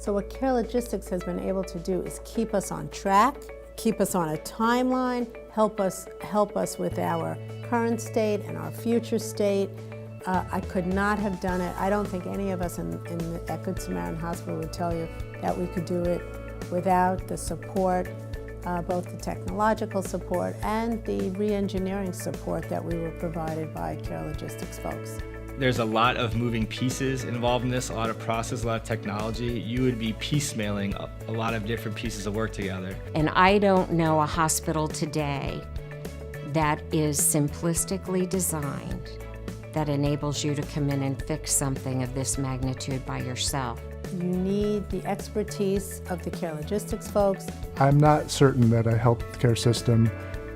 So what CARE Logistics has been able to do is keep us on track, keep us on a timeline, help us with our current state and our future state. I could not have done it. I don't think any of us at Good Samaritan Hospital would tell you that we could do it without the support, both the technological support and the re-engineering support that we were provided by CARE Logistics folks. There's a lot of moving pieces involved in this, a lot of process, a lot of technology. You would be piecemealing a lot of different pieces of work together. And I don't know a hospital today that is simplistically designed that enables you to come in and fix something of this magnitude by yourself. You need the expertise of the CARE Logistics folks. I'm not certain that a healthcare system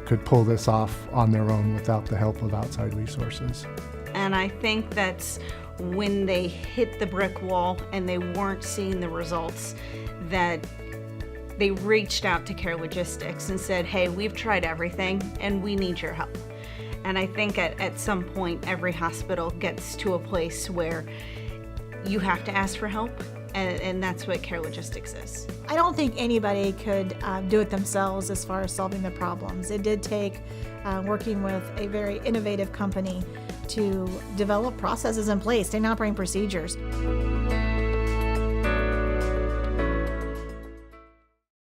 could pull this off on their own without the help of outside resources. And I think that's when they hit the brick wall and they weren't seeing the results, that they reached out to CARE Logistics and said, hey, we've tried everything and we need your help. And I think at some point every hospital gets to a place where you have to ask for help, and that's what CARE Logistics is. I don't think anybody could do it themselves as far as solving the problems. It did take working with a very innovative company to develop processes in place and operating procedures.